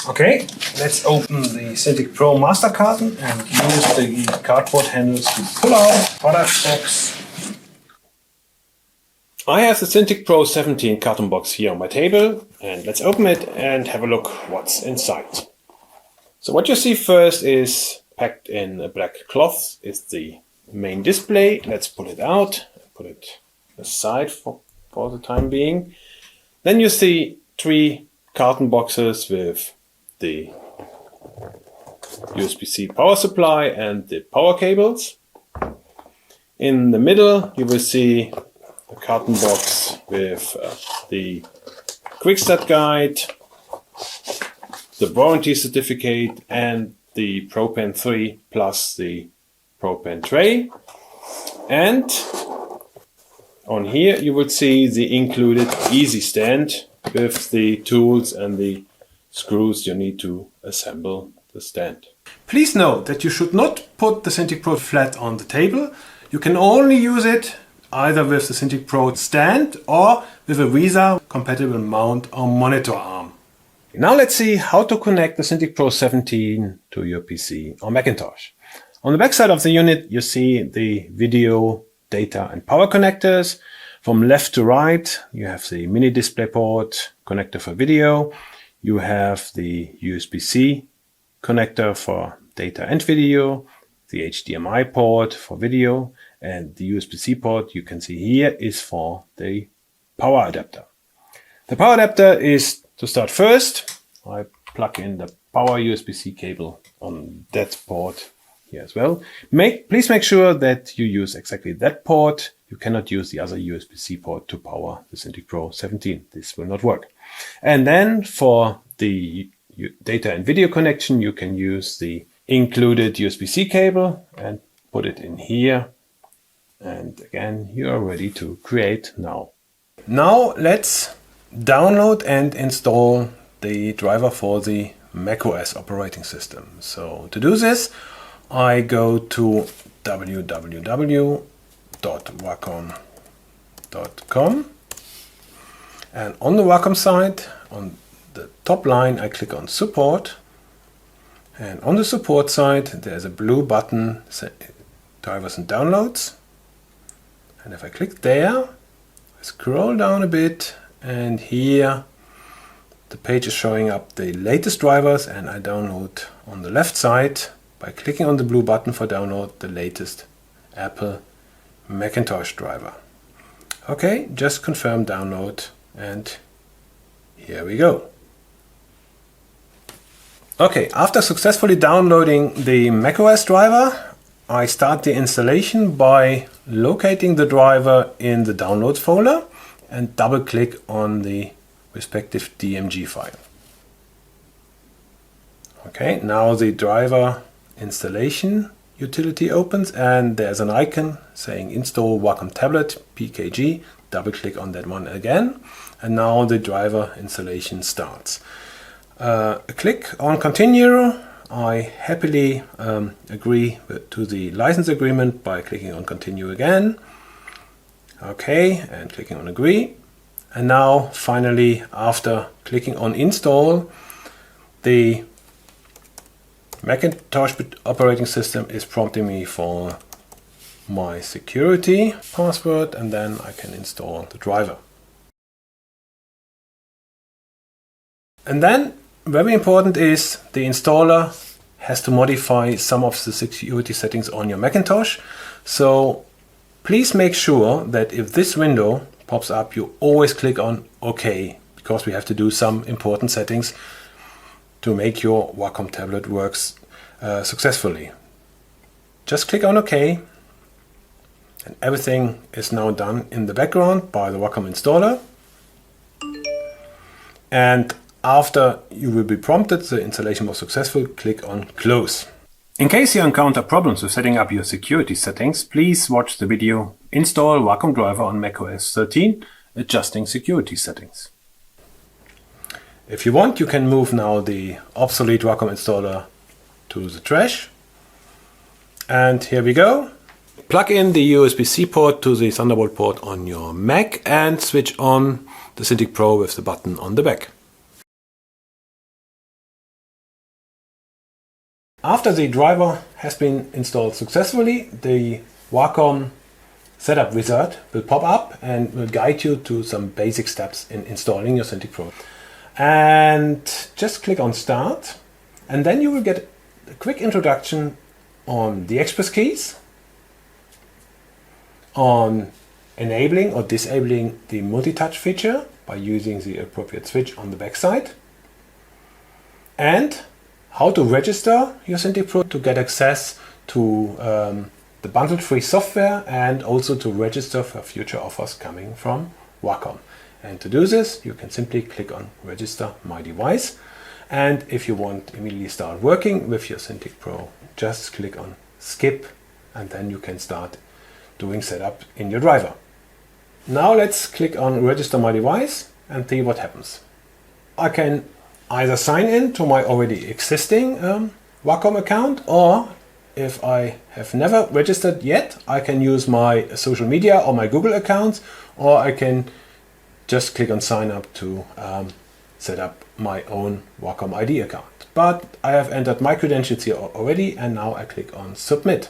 Okay, let's open the Cintiq Pro master carton and use the cardboard handles to pull out the product box. I have the Cintiq Pro 17 carton box here on my table, and let's open it and have a look what's inside. So what you see first is packed in a black cloth is the main display. Let's pull it out, put it aside for the time being. Then you see 3 carton boxes with the USB-C power supply and the power cables. In the middle you will see a carton box with the quick start guide, the warranty certificate and the ProPen 3 plus the ProPen tray. And on here you will see the included easy stand with the tools and the screws you need to assemble the stand. Please note that you should not put the Cintiq Pro flat on the table. You can only use it either with the Cintiq Pro stand or with a VESA compatible mount or monitor arm. Now let's see how to connect the Cintiq Pro 17 to your PC or Macintosh. On the back side of the unit you see the video, data and power connectors. From left to right you have the mini DisplayPort connector for video. You have the USB-C connector for data and video, the HDMI port for video, and the USB-C port you can see here is for the power adapter. The power adapter is to start first. I plug in the power USB-C cable on that port here as well. Please make sure that you use exactly that port. You cannot use the other USB-C port to power the Cintiq Pro 17. This will not work. And then for the data and video connection, you can use the included USB-C cable and put it in here. And again, you are ready to create now. Now let's download and install the driver for the macOS operating system. So to do this, I go to www.wacom.com, and on the Wacom side, on the top line, I click on support, and on the support side there's a blue button, drivers and downloads, and if I click there, I scroll down a bit, and here the page is showing up the latest drivers, and I download on the left side by clicking on the blue button for download the latest Apple Macintosh driver. Okay, just confirm download, and here we go. Okay, after successfully downloading the macOS driver, I start the installation by locating the driver in the downloads folder and double click on the respective DMG file. Okay, now the driver installation utility opens and there's an icon saying install Wacom tablet PKG. Double click on that one again, and now the driver installation starts. Click on continue. I happily agree to the license agreement by clicking on continue again. Okay, and clicking on agree. And now finally, after clicking on install, the Macintosh operating system is prompting me for my security password, and then I can install the driver. And then, very important is the installer has to modify some of the security settings on your Macintosh. So please make sure that if this window pops up, you always click on OK, because we have to do some important settings to make your Wacom tablet works successfully. Just click on OK, and everything is now done in the background by the Wacom installer. And after you will be prompted the installation was successful, click on close. In case you encounter problems with setting up your security settings, please watch the video Install Wacom driver on macOS 13, adjusting security settings. If you want, you can move now the obsolete Wacom installer to the trash. And here we go. Plug in the USB-C port to the Thunderbolt port on your Mac and switch on the Cintiq Pro with the button on the back. After the driver has been installed successfully, the Wacom Setup Wizard will pop up and will guide you to some basic steps in installing your Cintiq Pro. And just click on Start, and then you will get a quick introduction on the Express keys, on enabling or disabling the multi-touch feature by using the appropriate switch on the backside, and how to register your Cintiq Pro to get access to the bundled free software, and also to register for future offers coming from Wacom. And to do this, you can simply click on Register My Device. And if you want to immediately start working with your Cintiq Pro, just click on Skip, and then you can start doing setup in your driver. Now let's click on Register My Device and see what happens. I can either sign in to my already existing Wacom account, or if I have never registered yet, I can use my social media or my Google accounts, or I can just click on sign up to set up my own Wacom ID account. But I have entered my credentials here already, and now I click on submit.